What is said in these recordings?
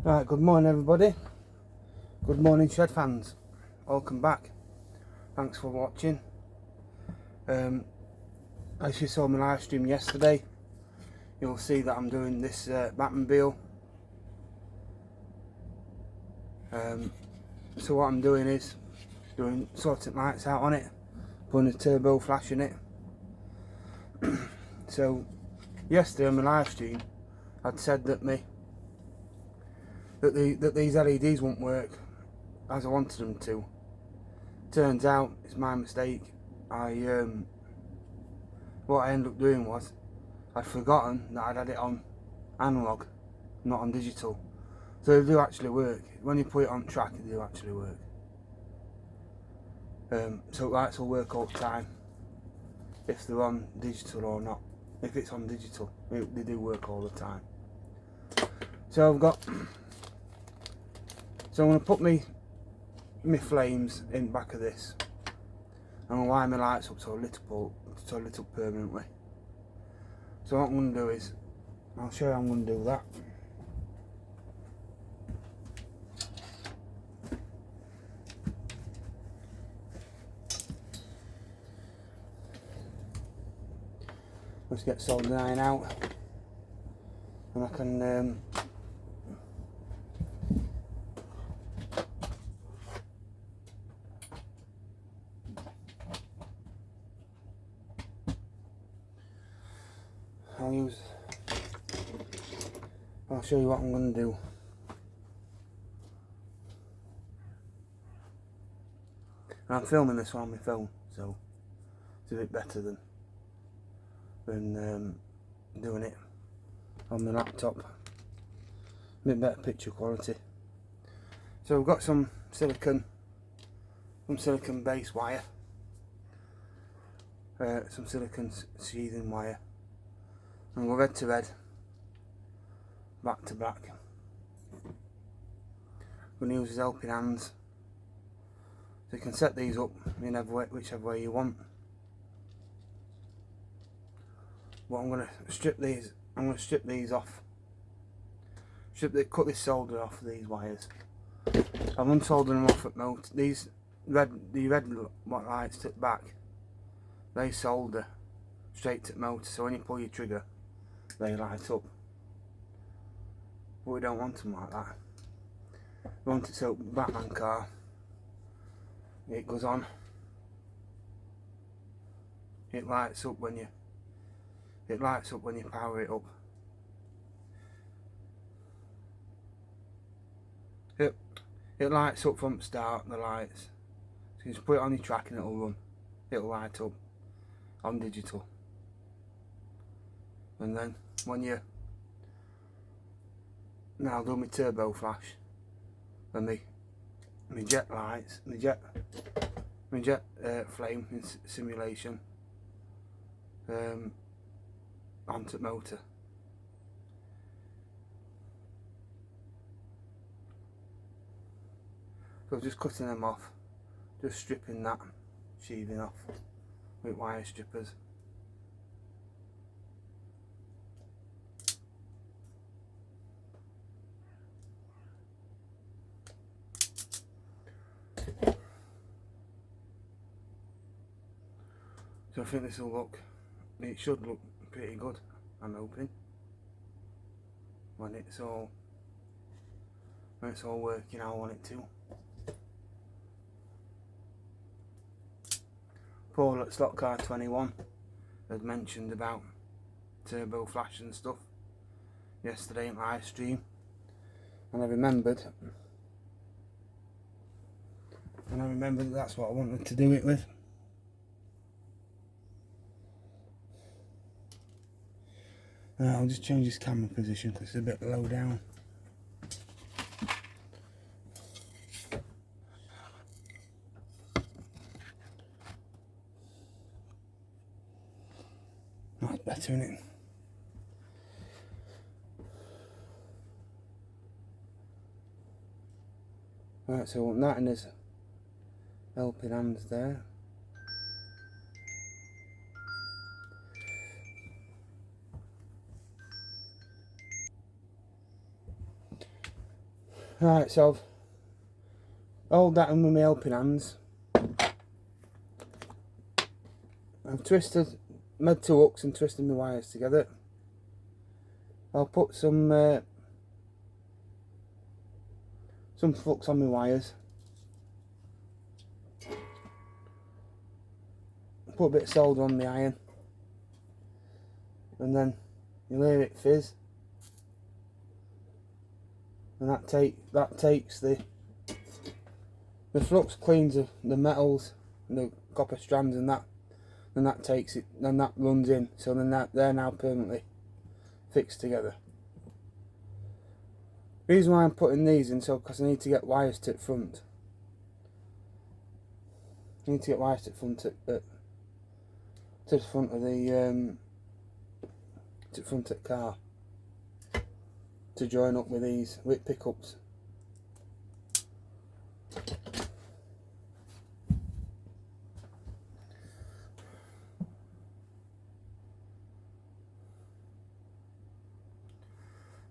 Right, good morning everybody. Good morning Shed fans. Welcome back. Thanks for watching. As you saw my live stream yesterday, you'll see that I'm doing this Batmobile. So what I'm doing is sorting lights out on it, putting a turbo flash in it. So yesterday on my live stream I'd said that these LEDs won't work as I wanted them to. Turns out it's my mistake. What I ended up doing was I'd forgotten that I'd had it on analog, not on digital. So they do actually work. When you put it on track, they do actually work. So lights will work all the time, if they're on digital or not. If it's on digital, they do work all the time. So I'm going to put my flames in the back of this. I'm going to line my lights up so I lit up permanently. So what I'm going to do is, I'll show you how I'm going to do that. Let's get soldering iron out, and I can I'll show you what I'm going to do. And I'm filming this one on my phone, so it's a bit better than doing it on the laptop. A bit better picture quality. So we've got some silicon base wire, some silicon sheathing wire, and we're red to red, black to black. We're going to use his helping hands, so you can set these up in whichever way you want. But I'm going to strip these. I'm going to strip these off. Cut this solder off of these wires. I'm unsoldering them off at motor. The red lights at the back, they solder straight to the motor. So when you pull your trigger, they light up. But we don't want them like that. We want it so Batman car, it goes on. It lights up when you power it up. It lights up from the start, the lights. So you just put it on your track and it'll run. It'll light up on digital. And then now I'll do my turbo flash and my jet lights, my jet flame in simulation onto the motor. So I'm just cutting them off, just stripping that sheathing off with wire strippers. So I think this will it should look pretty good, I'm hoping, when it's all working how I want it to. Paul at Slot Car 21 had mentioned about turbo flash and stuff yesterday in live stream, and I remembered that's what I wanted to do it with. I'll just change this camera position because it's a bit low down. That's better, isn't it? Right, so that and his helping hands there. Right, so I've hold that in with my helping hands. I've made 2 hooks and twisted my wires together. I'll put some flux on my wires. Put a bit of solder on the iron, and then you'll hear it fizz, and that takes the flux, cleans the metals and the copper strands, and that takes it, then that runs in, so then they're now permanently fixed together. The reason why I'm putting these in, because I need to get wires to the front. I need to get wires to the front to the front of the car to join up with these pickups.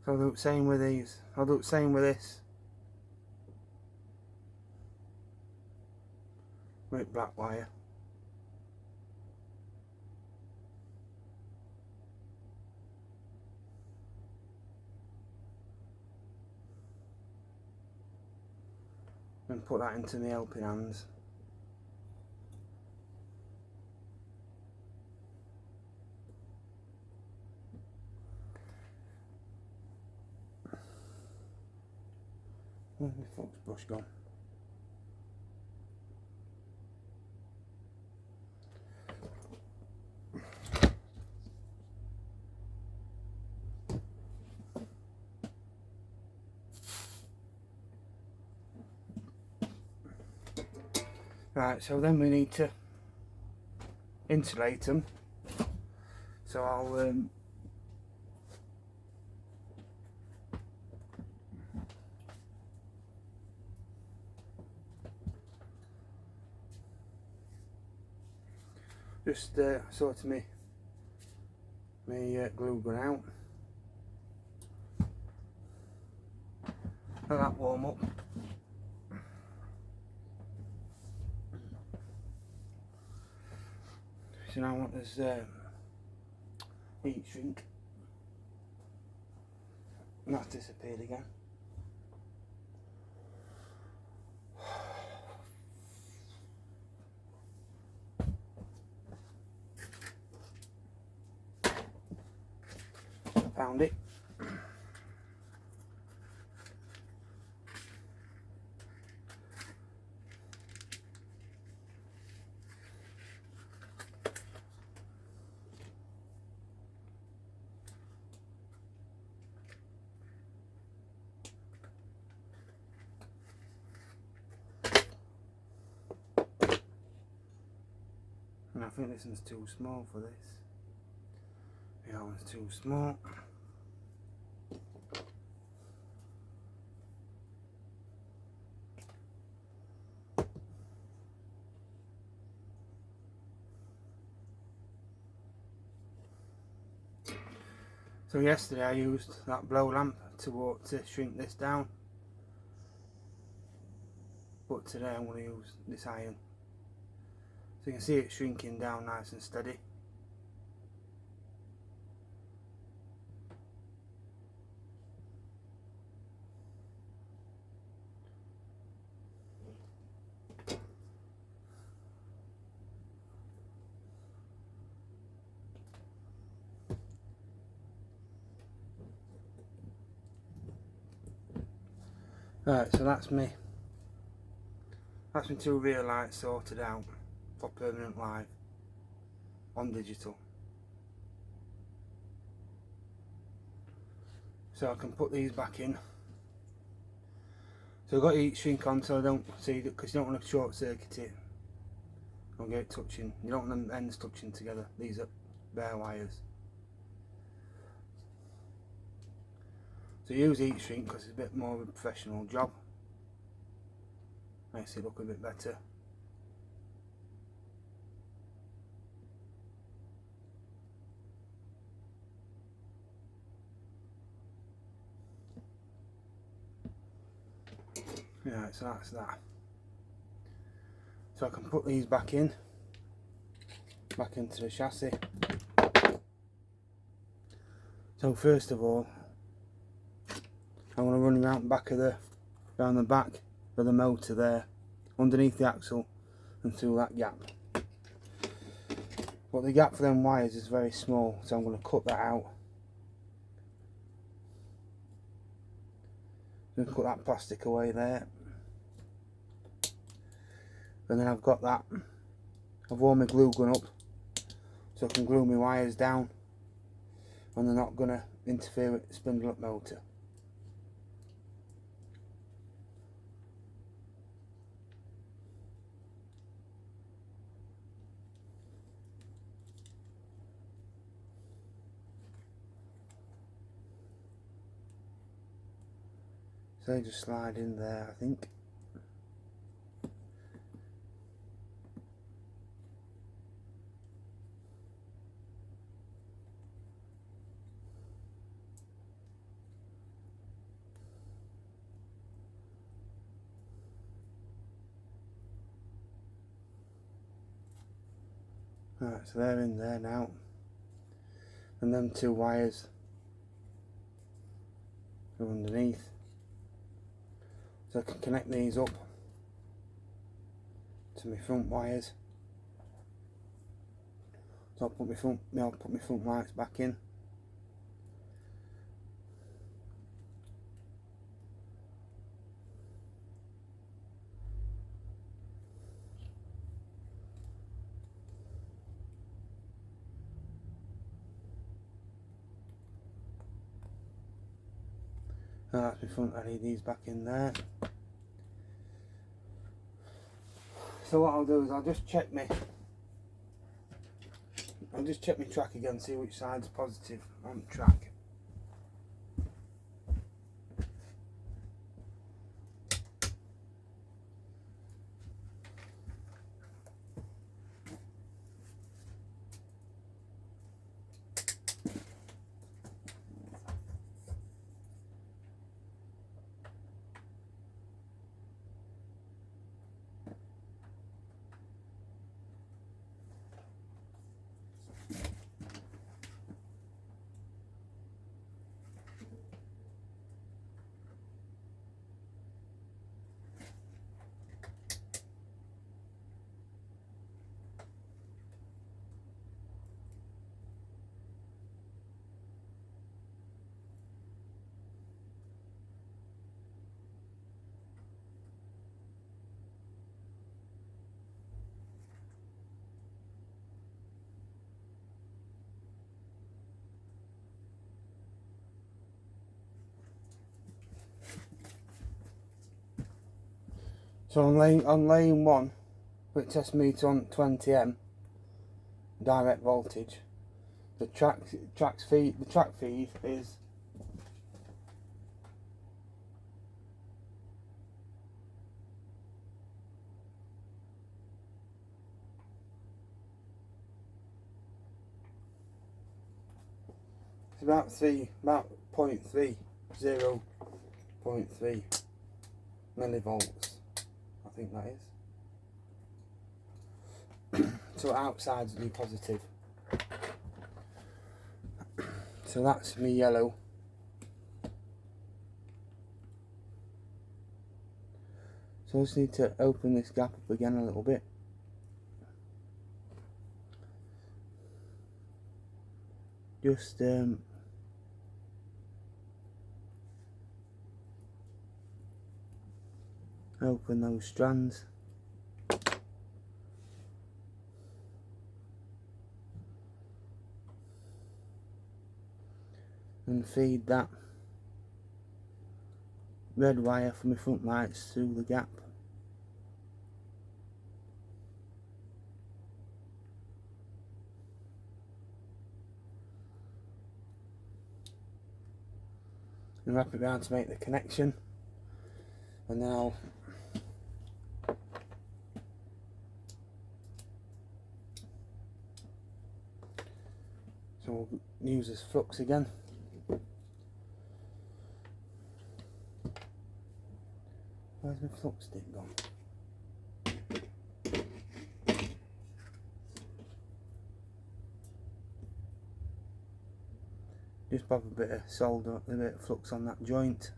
So I'll do the same with these. I'll do the same with this. With black wire. And put that into my helping hands. Where's my flux brush gone? Right, so then we need to insulate them. So I'll just sort my glue gun out. Let that warm up. So now I want this heat shrink. And that's disappeared again. I found it. And I think this one's too small for this. The other one's too small. So yesterday I used that blow lamp to shrink this down. But today I'm going to use this iron. So you can see it shrinking down nice and steady. Right, so that's my 2 rear lights sorted out for permanent live on digital. So I can put these back in. So I've got heat shrink on so I don't see it, because you don't want to short circuit it. Don't get it touching. You don't want them ends touching together. These are bare wires. So use heat shrink because it's a bit more of a professional job. Makes it look a bit better. Right, so that's that. So I can put these back into the chassis. So first of all, I'm going to run around the back of the motor there, underneath the axle and through that gap. But the gap for them wires is very small, so I'm going to cut that out. I'm going to put that plastic away there. And then I've got that. I've warmed my glue gun up so I can glue my wires down and they're not going to interfere with the spindle up motor. So they just slide in there, I think. Right, so they're in there now. And them two wires go underneath. So I can connect these up to my front wires. So I'll put my front lights back in. And that's my front LEDs back in there. So what I'll do is I'll just check my track again, see which side's positive on the track. So on lane 1, with test meter on 20 amp direct voltage, the track feed is about 0.3 millivolts, I think that is. So outside's be positive. So that's me yellow. So I just need to open this gap up again a little bit. Just open those strands. And feed that red wire from my front lights through the gap. And wrap it around to make the connection. And now so we'll use this flux again. Where's my flux stick gone? Just pop a bit of solder, a bit of flux on that joint.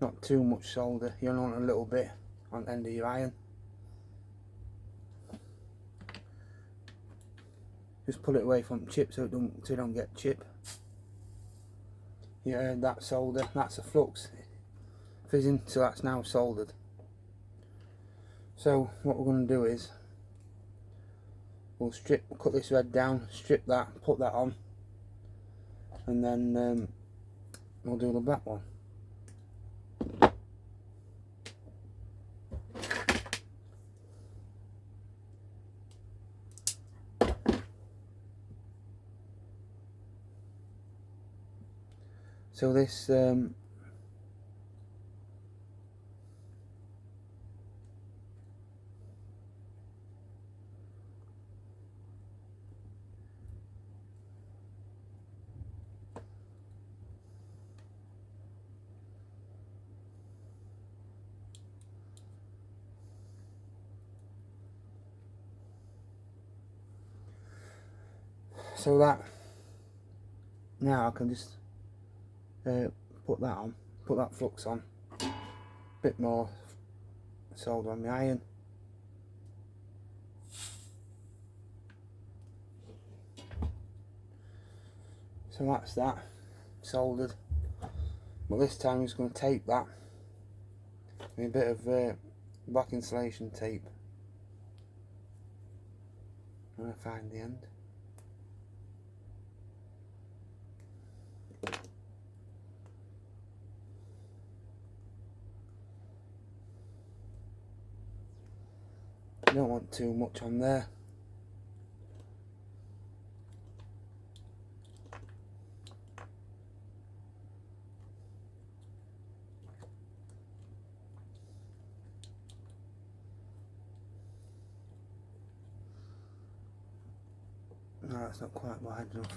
Not too much solder, you only want a little bit on the end of your iron. Just pull it away from chip so you don't get chip. You heard that solder, that's a flux fizzing, so that's now soldered. So what we're going to do is we'll cut this red down, strip that, put that on, and then we'll do the black one. So this so that now I can just put that on, put that flux on, bit more solder on the iron. So that's that soldered, but this time I'm just going to tape that with a bit of black insulation tape. I'm going to find the end. You don't want too much on there. No, that's not quite wide enough.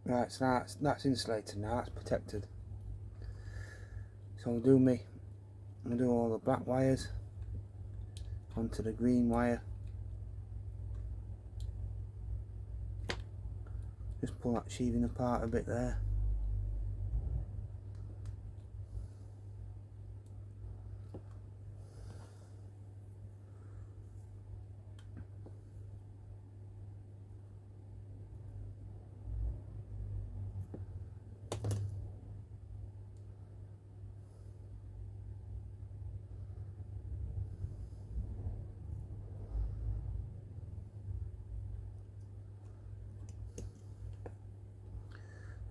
Right, so now that's insulated now, that's protected. So I'll do all the black wires onto the green wire. Just pull that sheathing apart a bit there.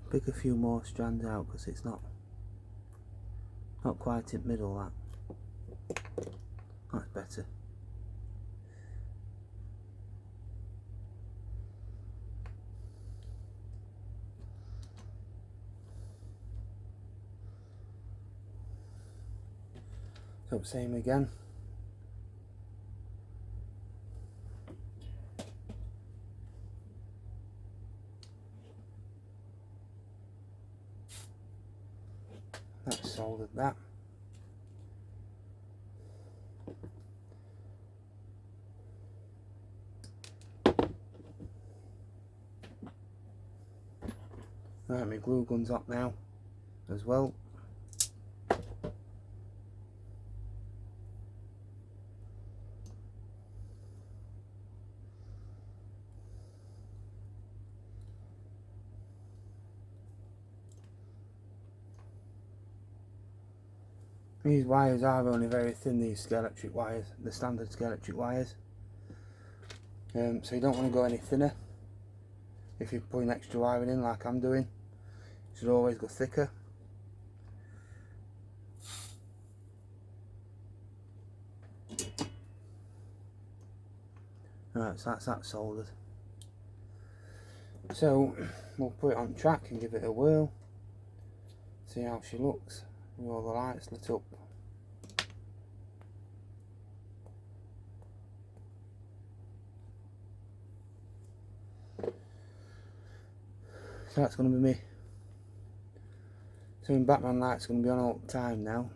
Pick a few more strands out because it's not quite in the middle. That's better. So same again. That's soldered that. Right, my glue gun's up now as well. These wires are only very thin, these Scalextric wires, the standard Scalextric wires. So you don't want to go any thinner. If you're putting extra wiring in like I'm doing, you should always go thicker. Right, so that's that soldered. So we'll put it on track and give it a whirl, see how she looks with all the lights lit up. So that's going to be me. So Batman light's going to be on all the time now.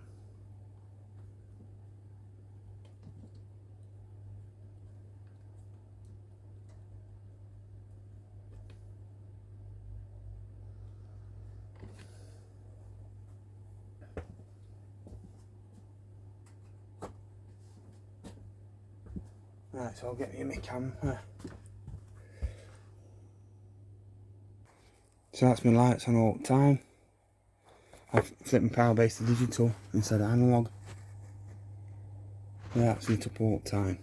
Right, so I'll get me my camera. So that's my lights on all the time. I've flipped my power base to digital instead of analog. Yeah, that's lit up all the time.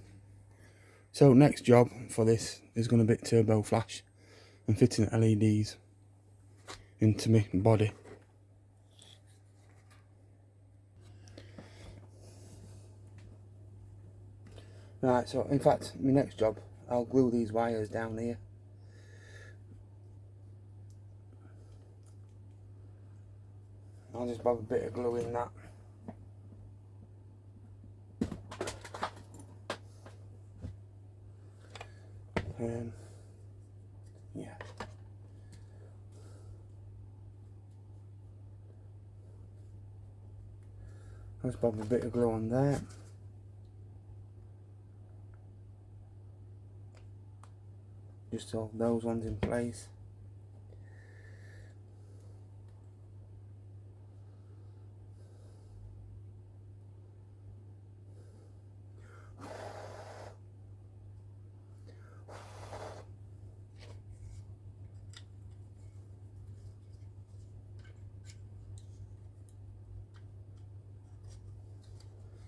So next job for this is going to be turbo flash and fitting LEDs into my body. Right, so in fact my next job, I'll glue these wires down here. I'll just have a bit of glue in that. Yeah. I'll just pop a bit of glue on there. Just hold those ones in place.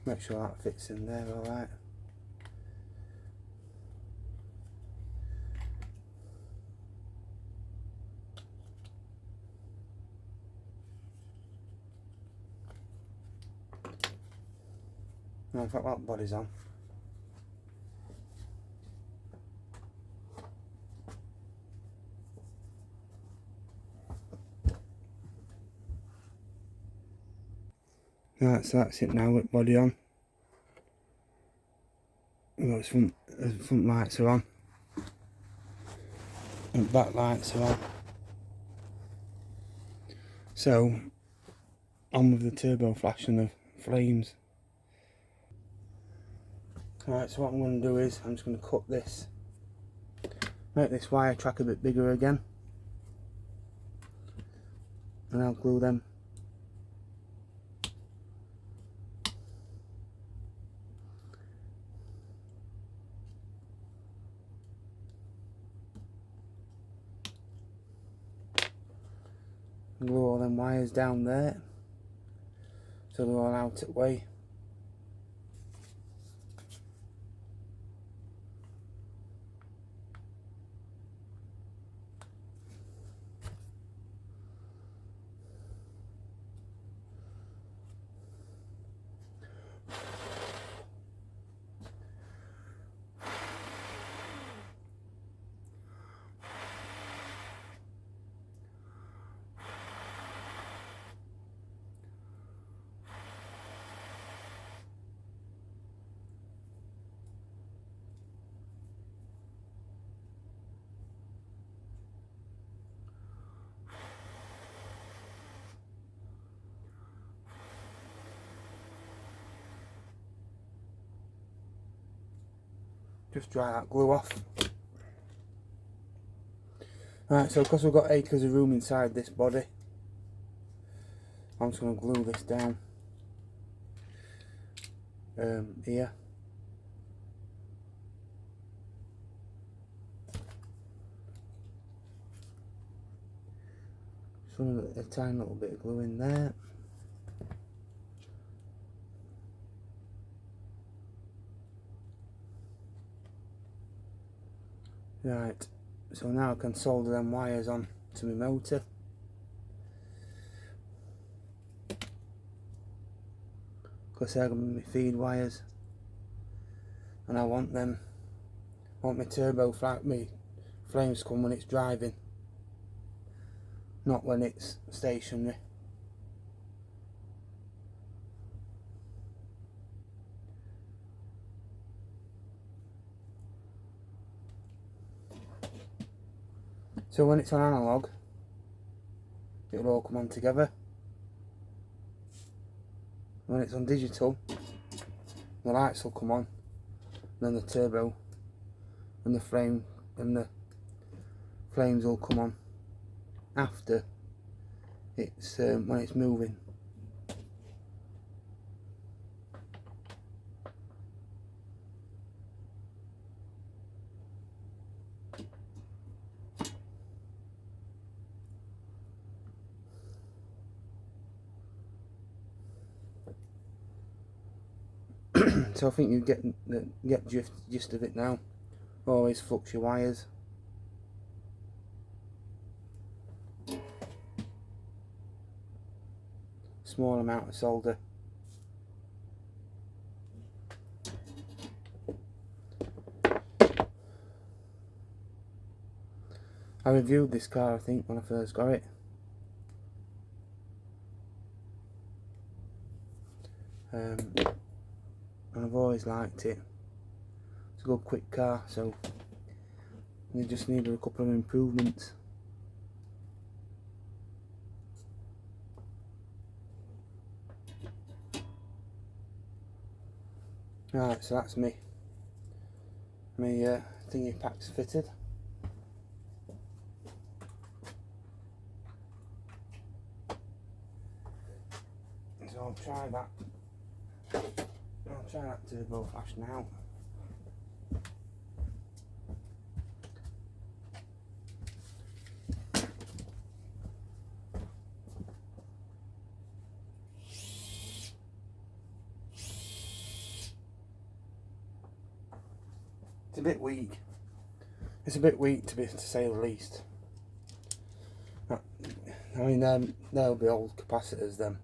Make sure that fits in there alright. Now I've got that body's on. Right, so that's it now with body on. Well, front lights are on. And back lights are on. So, on with the turbo flash and the flames. Right, so what I'm going to do is, I'm just going to cut this. Make this wire track a bit bigger again. And I'll glue them. Glue all them wires down there. So they're all out of the way. Just dry that glue off. Right, so because we've got acres of room inside this body, I'm just going to glue this down here. Just run a tiny little bit of glue in there. Right, so now I can solder them wires on to my motor. Because they're going to be my feed wires. And I want them, my turbo flat, me flames come when it's driving. not when it's stationary. So when it's on analog, it'll all come on together. When it's on digital, the lights will come on, then the turbo and the frame and the flames will come on after it's when it's moving. So I think you get gist of it now. Always flux your wires. Small amount of solder. I reviewed this car, I think, when I first got it. And I've always liked it. It's a good quick car, so we just needed a couple of improvements. Right, so that's me thingy pack's fitted. So I'll try that turbo flash now. It's a bit weak. It's a bit weak to say the least. I mean, they'll be old capacitors then.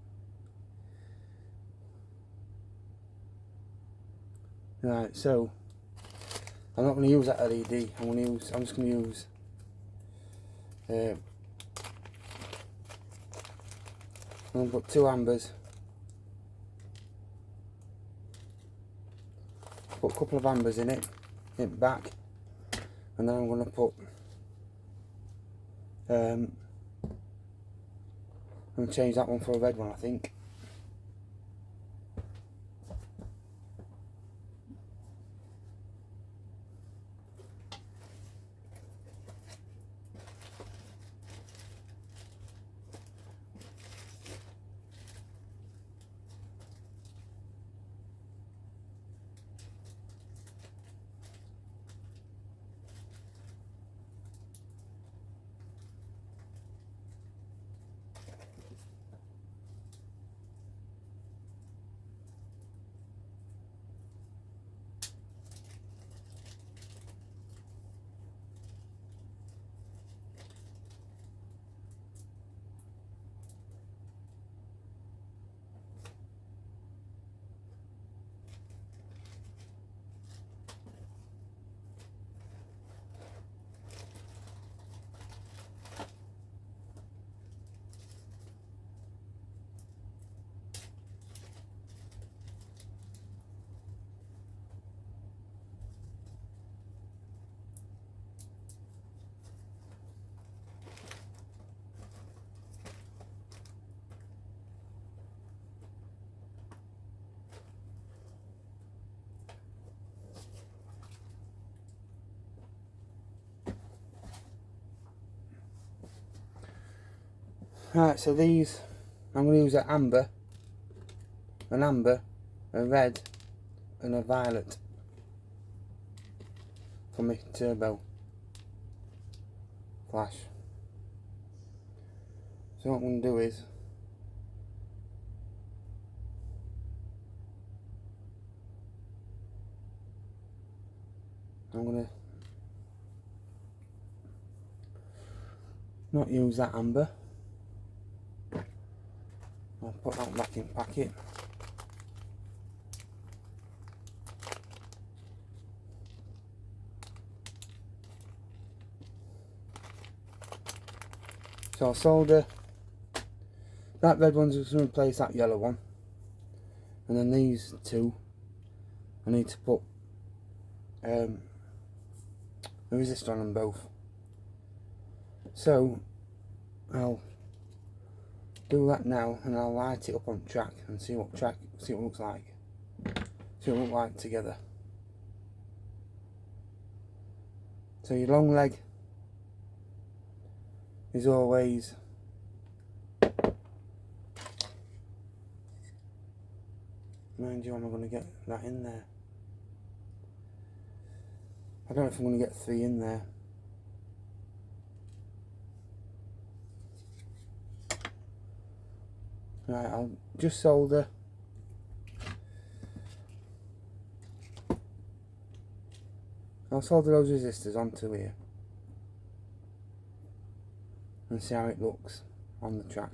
Right, so I'm not going to use that LED. I'm just going to use I'm going to put 2 ambers. Put a couple of ambers in it back, and then I'm going to put I'm going to change that one for a red one, I think. Right, so these, I'm going to use an amber, a red and a violet for my turbo flash. So what I'm going to do is I'm going to not use that amber. I'll put that back in packet. So I'll solder that red one's just going to replace that yellow one, and then these two I need to put a resistor on them both. So I'll do that now, and I'll light it up on track and see what it looks like. See what it looks like together. So your long leg is always mind you, am I going to get that in there? I don't know if I'm going to get 3 in there. Right, I'll just solder those resistors onto here and see how it looks on the track.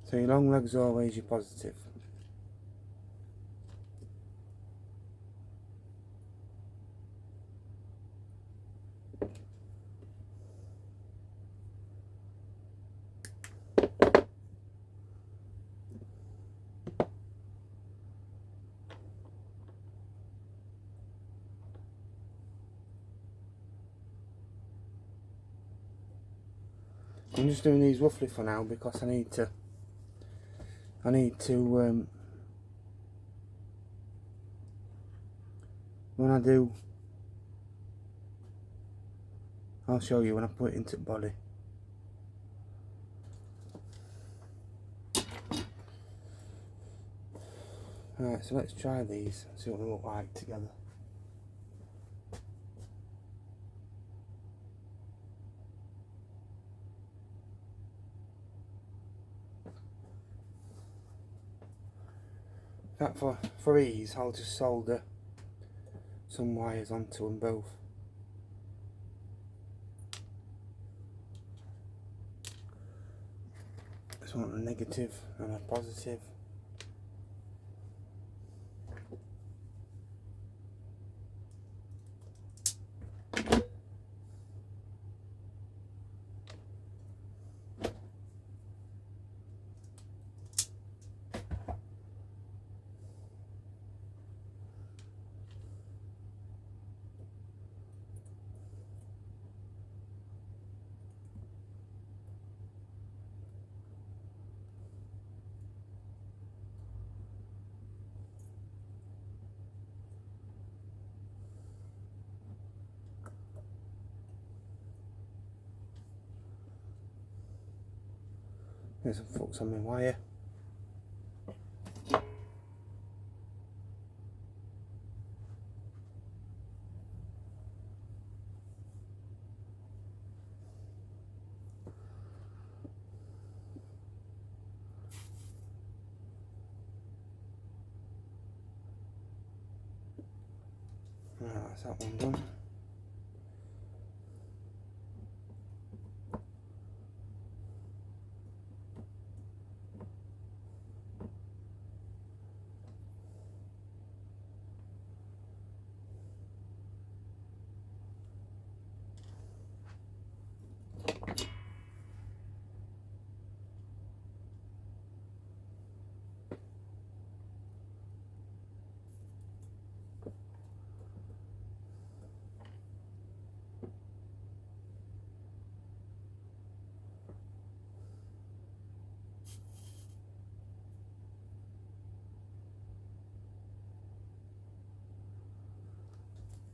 So your long leg's always your positive. I'm just doing these roughly for now because I need to when I do, I'll show you when I put it into the body. Alright, so let's try these, see what they look like together. That for ease, I'll just solder some wires onto them both. This one a negative and a positive. There's some flux on my wire. Right, that's that one done.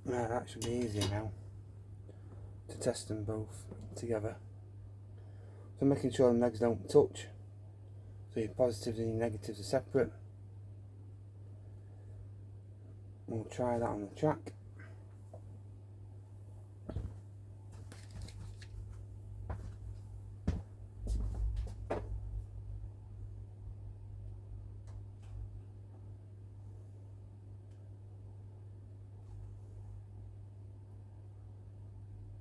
Right, that should be easier now to test them both together. So making sure the legs don't touch, so your positives and your negatives are separate. We'll try that on the track.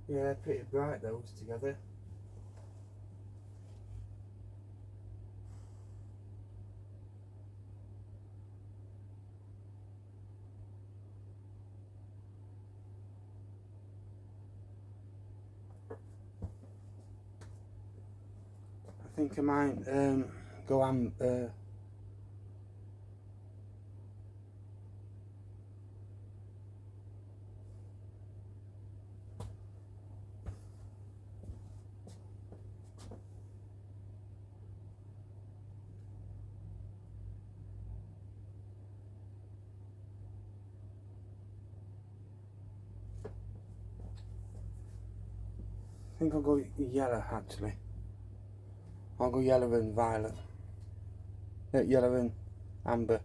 Yeah, they're pretty bright those together. I think I might go on. I think I'll go yellow actually. I'll go yellow and violet. Yellow and amber.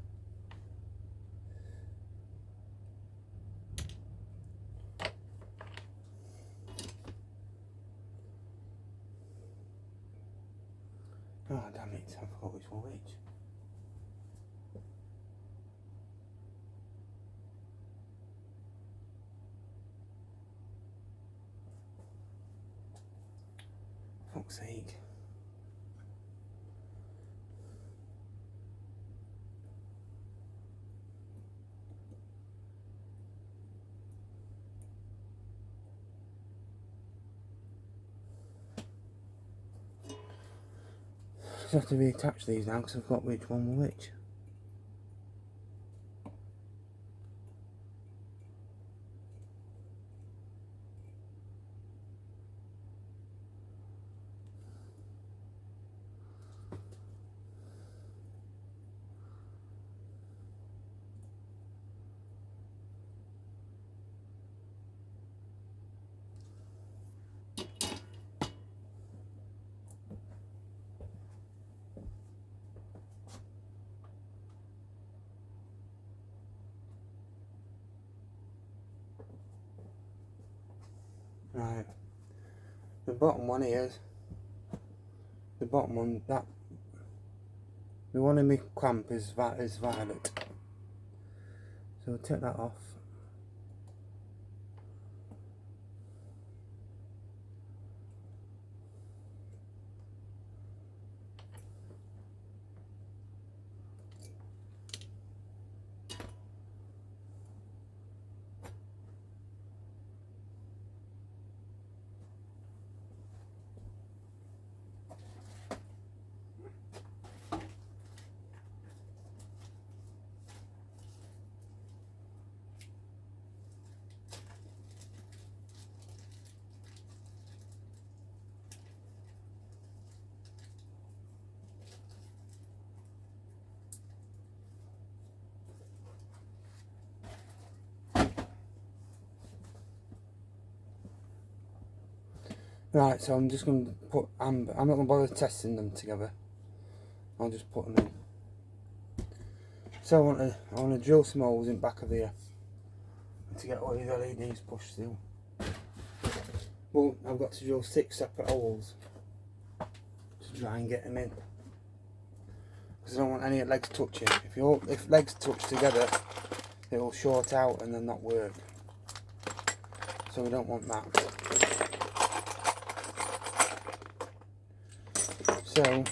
Oh damn it, I forgot which one which. Fuck's sake. I just have to reattach these now because I've got which one which. Right. The bottom one is the bottom one that the one in my clamp is violet. So we'll take that off. Right, so I'm just going to put amber. I'm not going to bother testing them together. I'll just put them in. So I want to drill some holes in the back of here to get all these LEDs pushed through. Well, I've got to drill 6 separate holes to try and get them in. Because I don't want any legs touching. If legs touch together, it will short out and then not work. So we don't want that. So,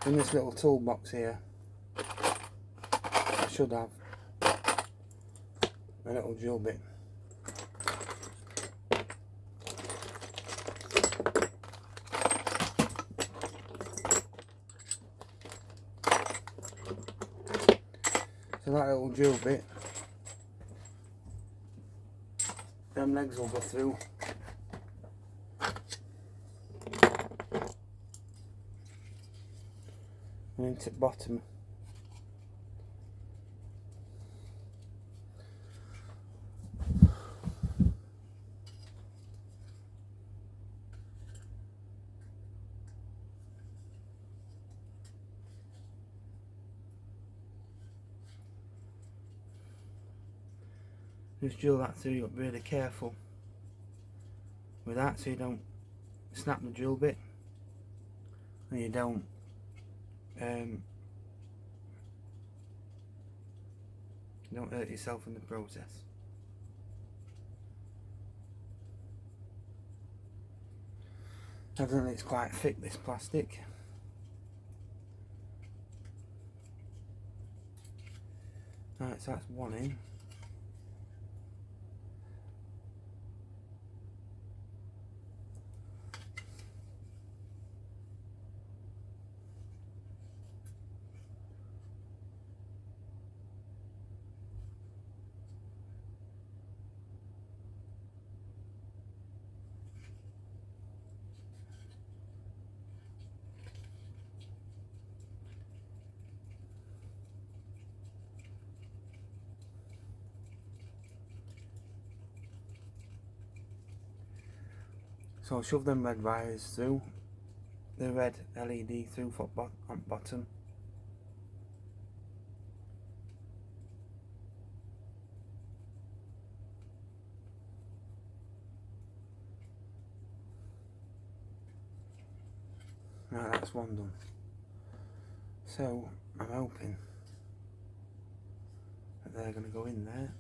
in this little toolbox here, I should have a little drill bit. So that little drill bit, them legs will go through. And into the bottom. Just drill that through. You've got to be really careful with that so you don't snap the drill bit and you don't hurt yourself in the process. Evidently it's quite thick, this plastic. Right, so that's one in. So I'll shove them red wires through, the red LED through on bottom. Right, that's one done. So I'm hoping that they're going to go in there.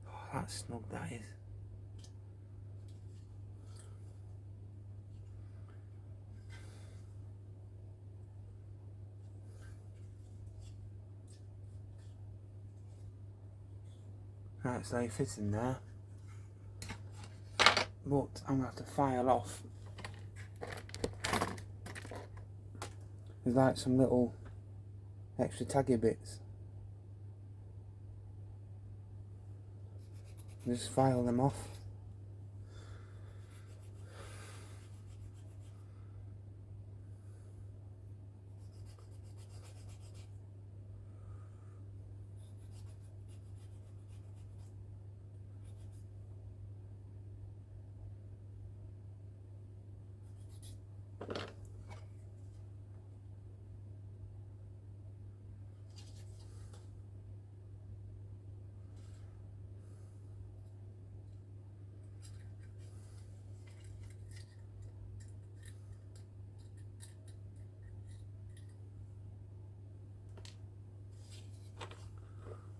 Oh, that's snug, that is. Right, so they fit in there. But I'm going to have to file off. There's like some little extra taggy bits. Just file them off.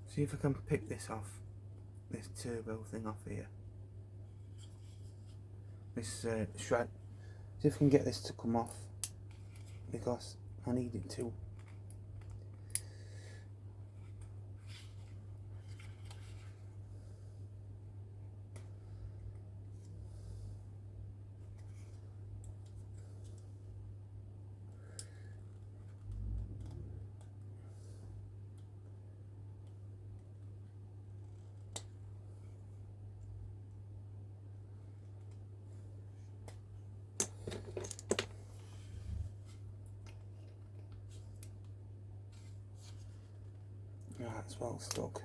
See if I can pick this off, this turbo thing off here. This shred. See if I can get this to come off, because I need it to. Right, it's well stuck.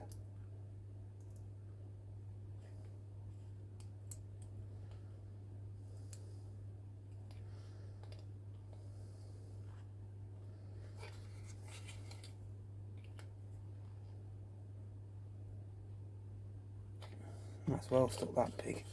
That's well stuck, that pig.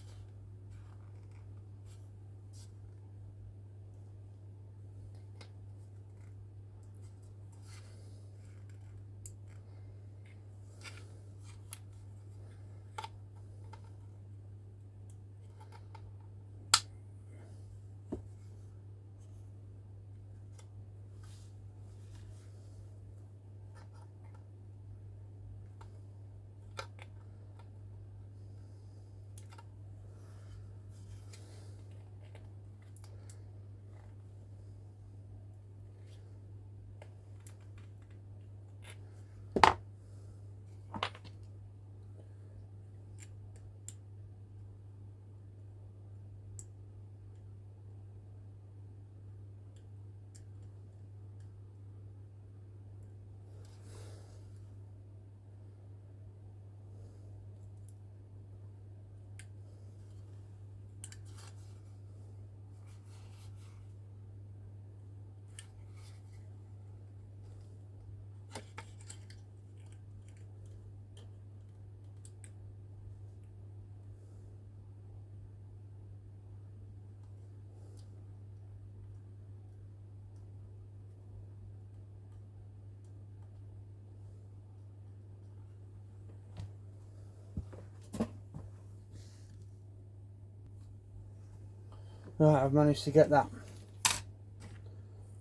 Right, I've managed to get that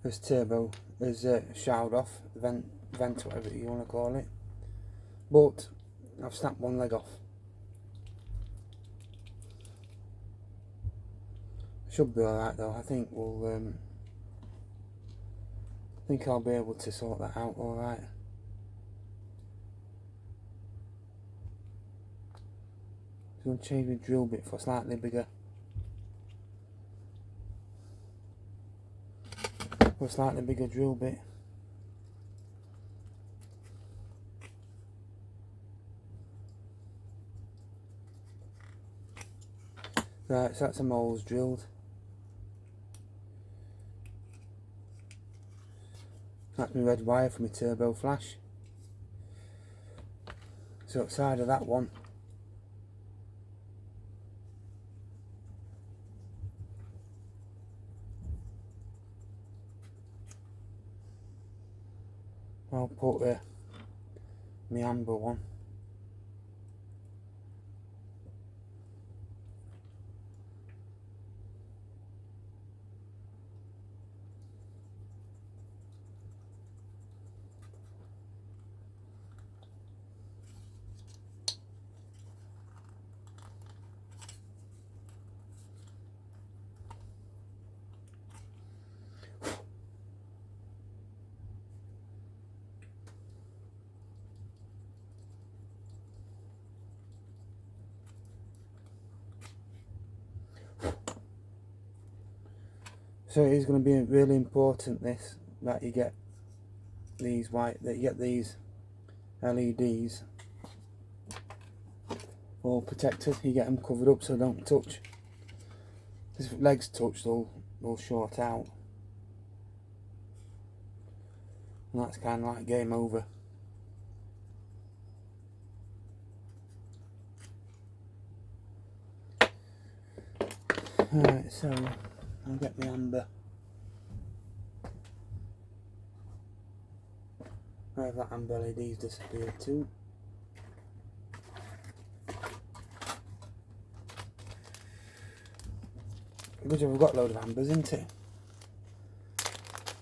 this turbo is shroud off, vent, whatever you want to call it, but I've snapped one leg off. Should be alright though. I think we'll I think I'll be able to sort that out alright. I'm going to change my drill bit for slightly bigger. For a slightly bigger drill bit. Right, so that's a mole's drilled. That's my red wire for my turbo flash. So outside of that one, I'll put my amber one. So it is going to be really important that you get these LEDs all protected. You get them covered up so they don't touch. If legs touch, they'll short out, and that's kind of like game over. Alright, so I'll get my amber. Where have that amber LED's disappeared to? Because we've got a load of ambers, isn't it?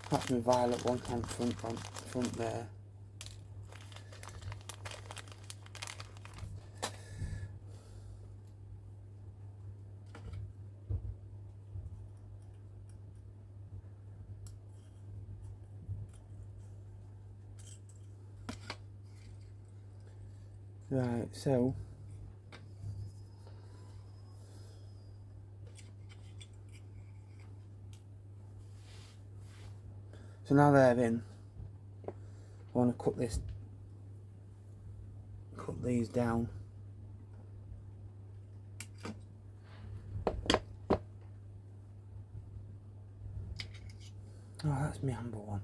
That's my violet one on front there. Right, so now they're in, I want to cut these down. Oh, that's my amber one.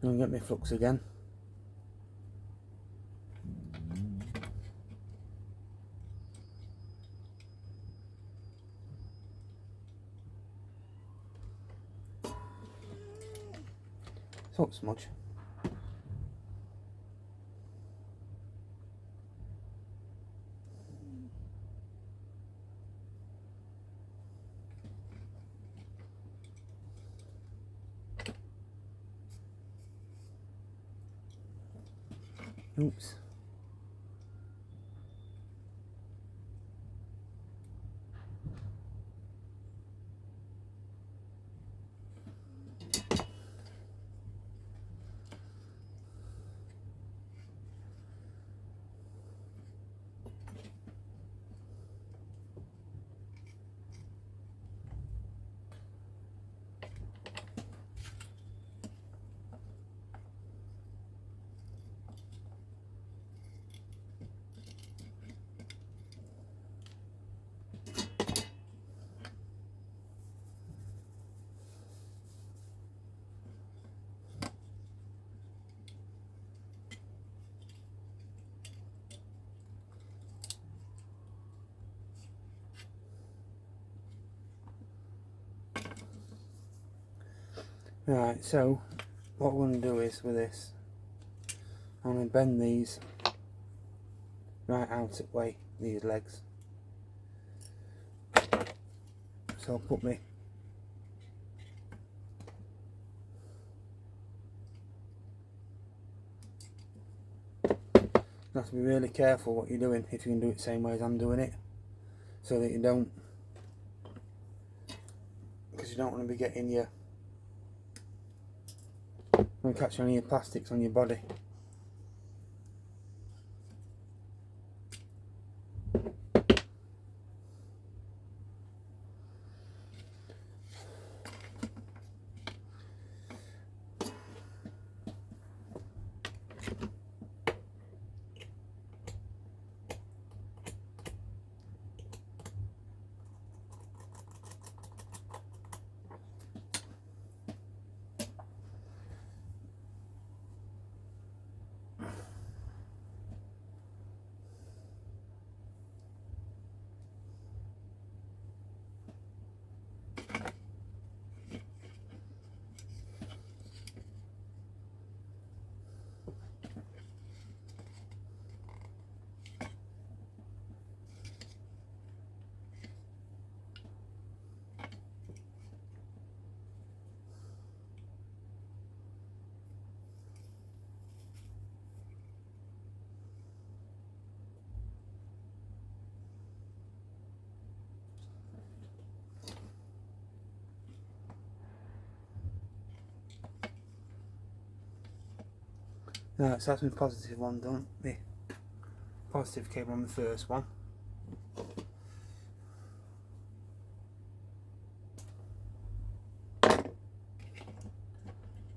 I'm going to get my flux again. Don't smudge. Oops. Right, so what we're going to do is with this, I'm going to bend these right out of the way, these legs. So I'll put me you have to be really careful what you're doing if you can do it the same way as I'm doing it, so that you don't, because you don't want to be getting your, don't catch any of your plastics on your body. Right, so that's my positive one done, the positive cable on the first one.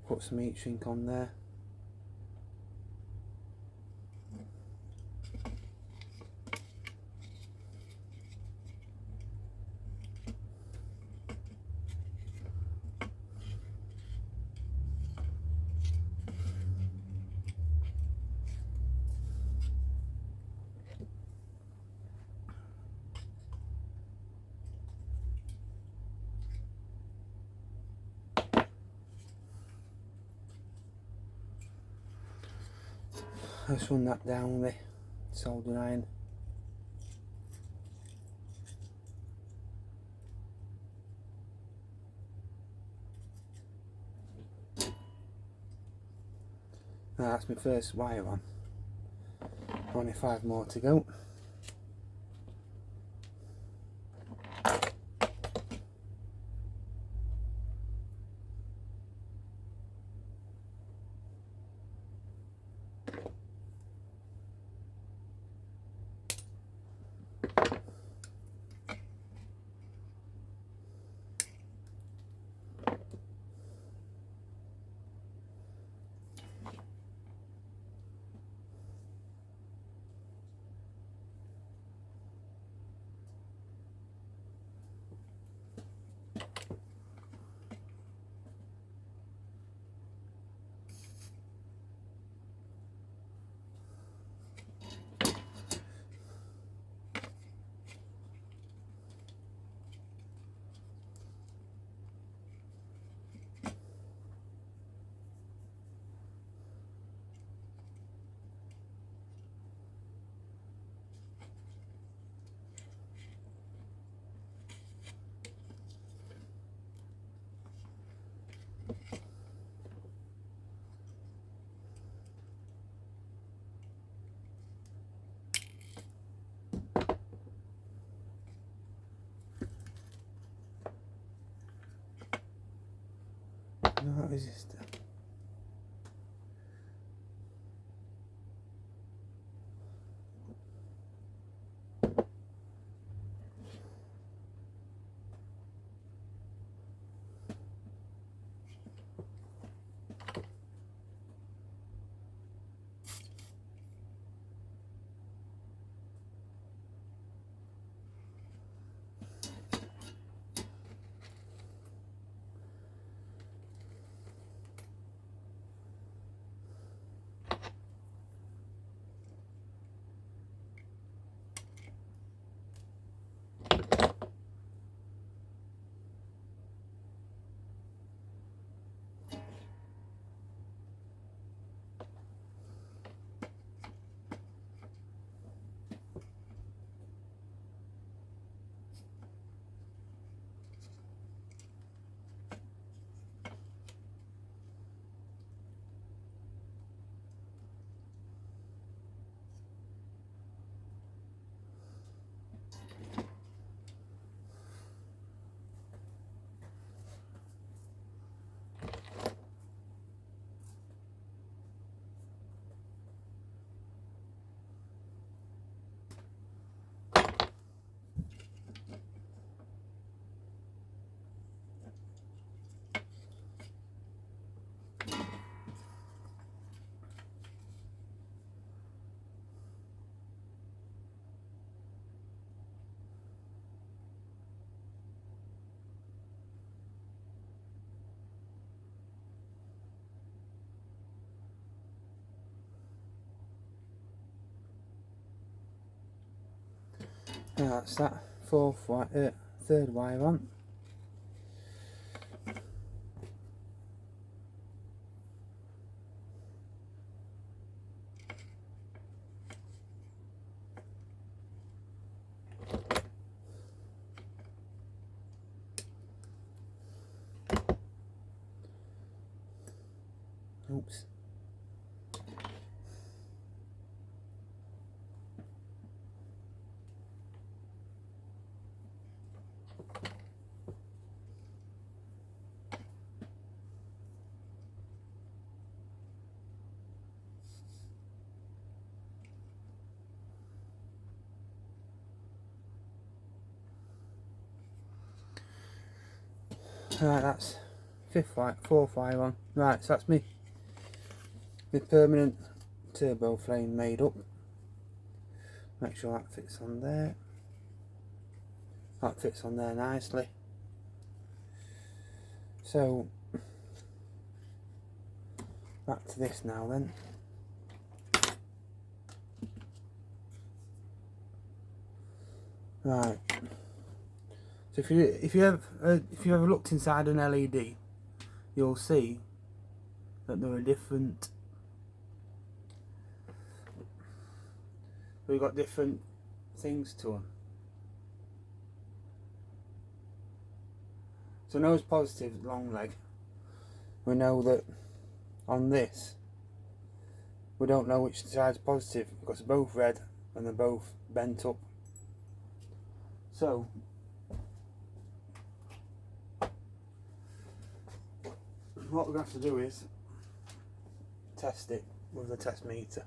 Put some heat shrink on there. Let's run that down with the soldering iron. Now that's my first wire on. Only 5 more to go. No resistor. That's that third wire on. Oops. Right, that's fourth wire on. Right, so that's me permanent turbo frame made up. Make sure that fits on there. That fits on there nicely. So back to this now then. Right. So if you ever looked inside an LED, you'll see that there are different. We've got different things to them. So nose positive, long leg. We know that on this, we don't know which side's positive because they're both red and they're both bent up. So what we're going to have to do is test it with the test meter.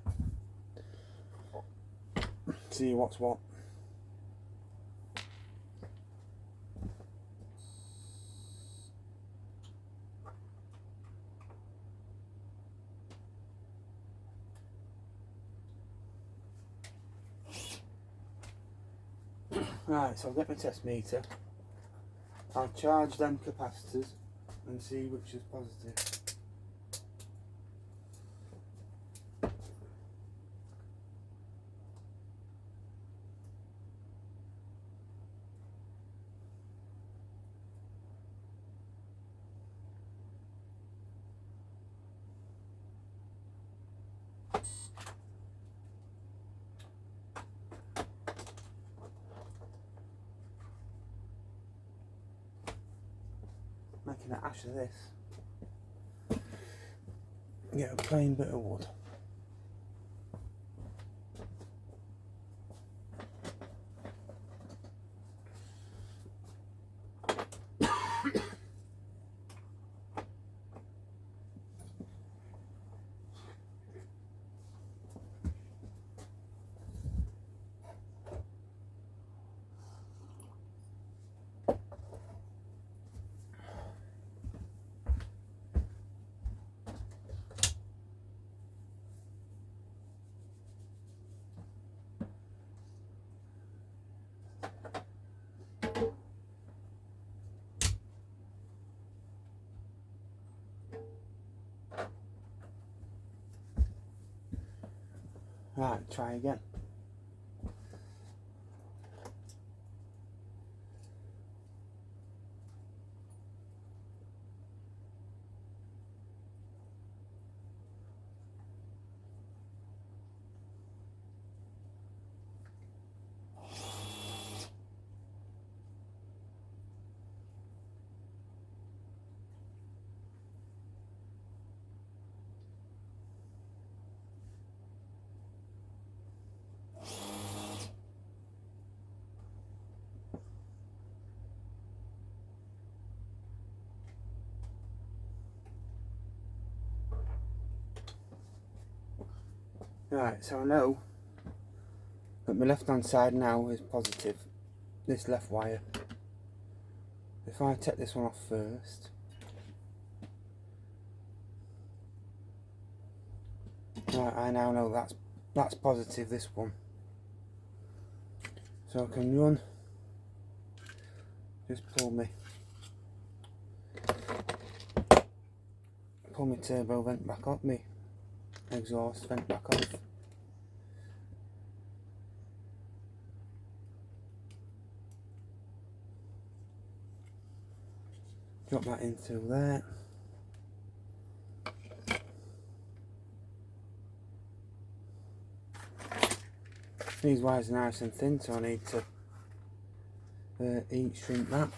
See what's what. Right, so I'll get my test meter. I'll charge them capacitors and see which is positive. Making an ash of this. Get a plain bit of wood. Right, try again. Right, so I know that my left hand side now is positive, this left wire. If I take this one off first, right, I now know that's positive, this one. So I can run, just pull my turbo vent back up, my exhaust vent back off. Drop that in through there. These wires are nice and thin, so I need to heat shrink that.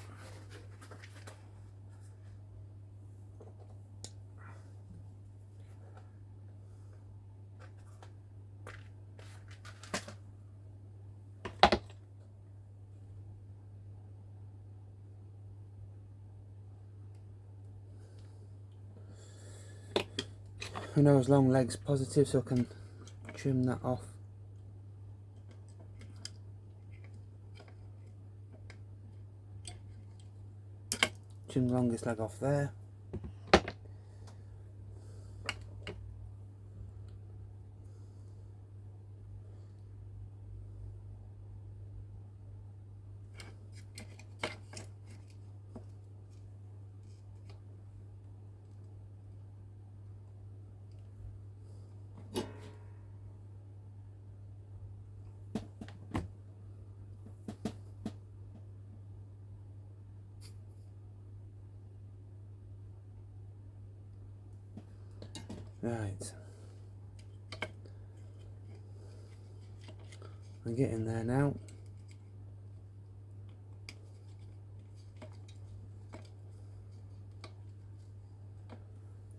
I know those long legs positive, so I can trim that off. Trim the longest leg off there. Right. I'm getting there now.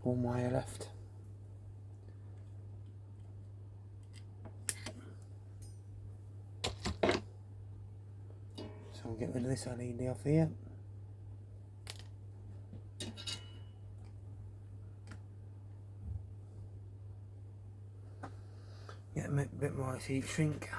One wire left. So I'll get rid of this LED off here. Get a bit more heat shrink.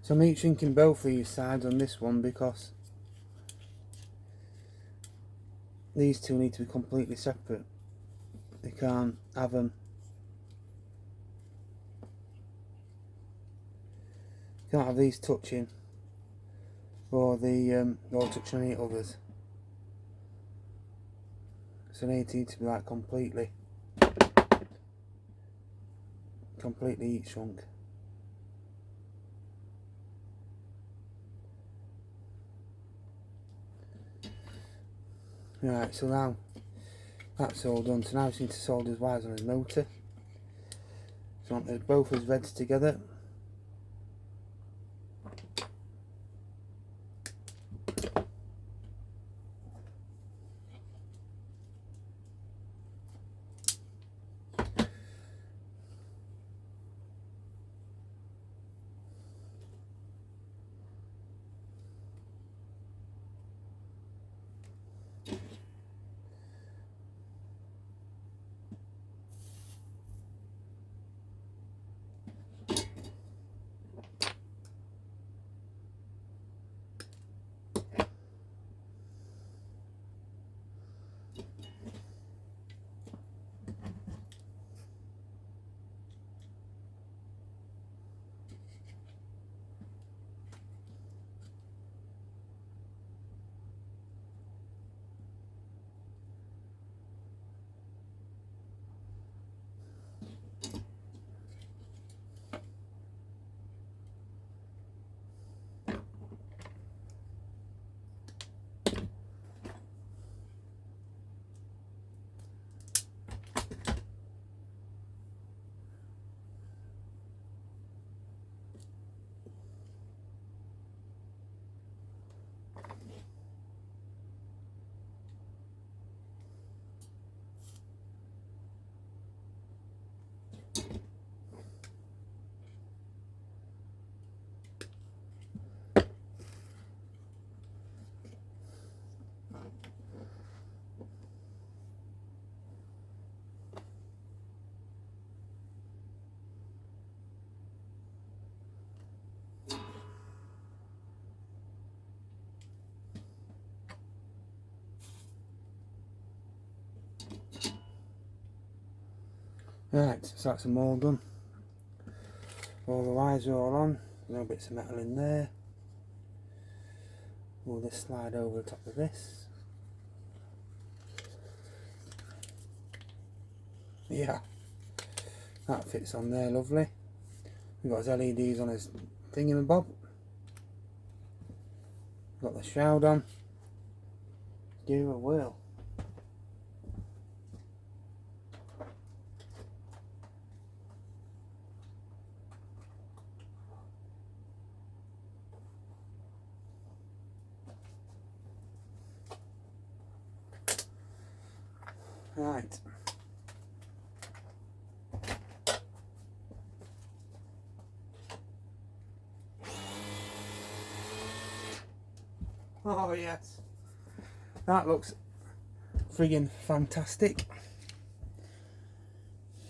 So I'm heat shrinking both these sides on this one because these two need to be completely separate. They can't have them. Can't have these touching or the or touching any others. So they need to be like completely heat shrunk. Right, so now that's all done. So now I just need to solder his wires on his motor. So I want both his reds together. Right, so that's them all done. All the wires are all on, no bits of metal in there. Will this slide over the top of this? Yeah, that fits on there lovely. We've got his LEDs on his thingamabob. Got the shroud on. Give it a whirl. Right. Oh yes, that looks friggin' fantastic.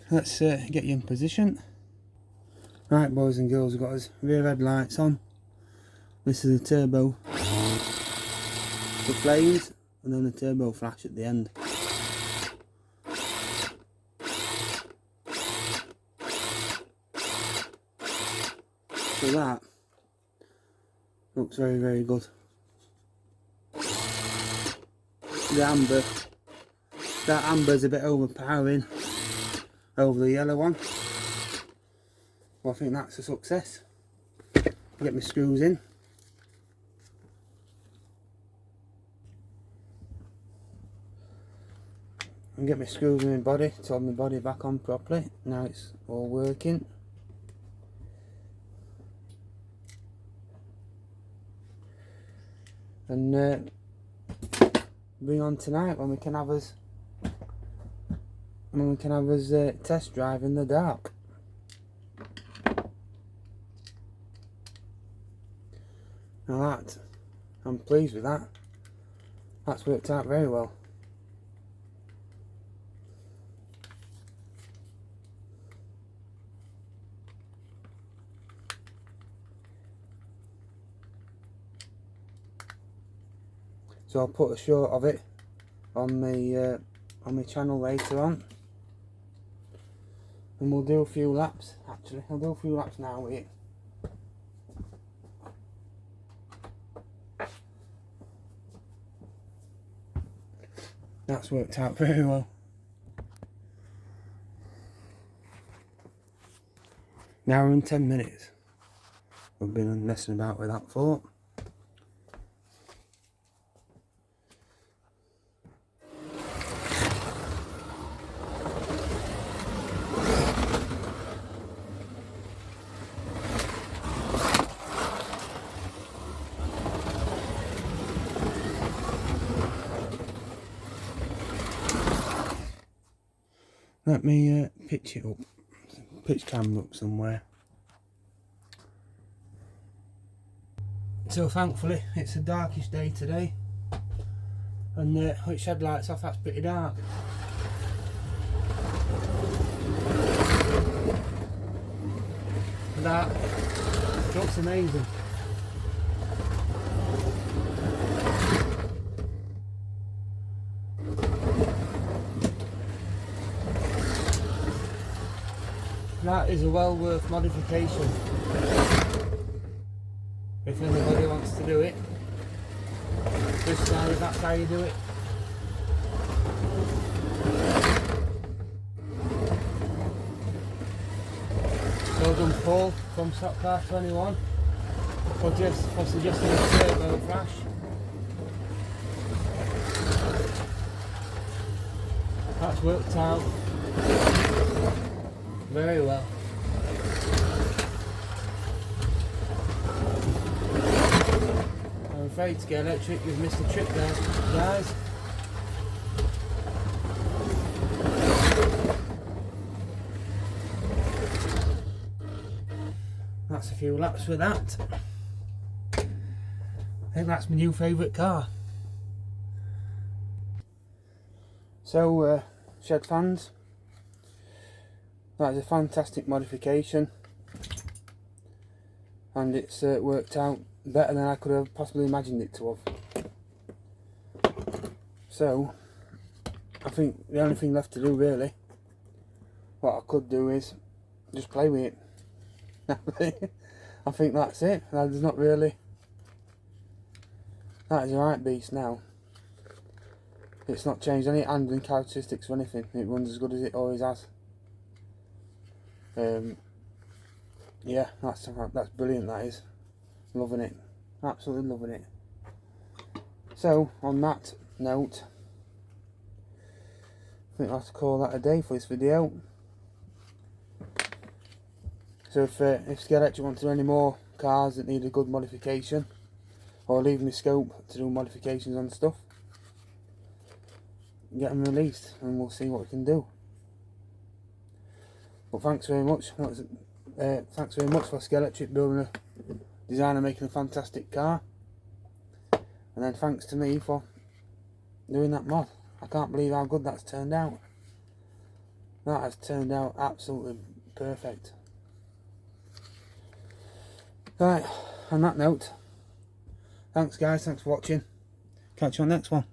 Let's get you in position. Right, boys and girls, we've got his rear headlights on. This is the turbo, the flames, and then the turbo flash at the end. So that looks very, very good. That amber's a bit overpowering over the yellow one. Well, I think that's a success. Get my screws in. And get my screws in my body to hold my body back on properly. Now it's all working. And bring on tonight when we can have us test drive in the dark. Now that, I'm pleased with that. That's worked out very well. So I'll put a short of it on my channel later on, and we'll do a few laps. Actually, I'll do a few laps now with it. That's worked out very well. An hour and 10 minutes. We've been messing about with that for. Let me pitch it up, pitch camera up somewhere. So thankfully it's a darkish day today, and with shed lights off, that's pretty dark. That looks amazing. That is a well worth modification. If anybody wants to do it, that's how you do it. Well done, Paul from Stock Car 21 for suggesting a turbo flash. That's worked out very well. I'm afraid to get electric, we've missed a trick there, guys. That's a few laps with that. I think that's my new favourite car. So, shed fans, that is a fantastic modification, and it's worked out better than I could have possibly imagined it to have. So I think the only thing left to do really what I could do is just play with it. I think that's it. There's not really. That is a right beast now. It's not changed any handling characteristics or anything. It runs as good as it always has. Yeah, that's brilliant. That is. Loving it. Absolutely loving it. So, on that note, I think I'll have to call that a day for this video. So if Skeletric want to do any more cars that need a good modification, or leave me scope to do modifications on stuff, get them released and we'll see what we can do. But thanks very much. Thanks very much for Skeletric building a designer, making a fantastic car, and then thanks to me for doing that mod. I can't believe how good that's turned out. That has turned out absolutely perfect. Right, on that note, thanks guys, thanks for watching. Catch you on the next one.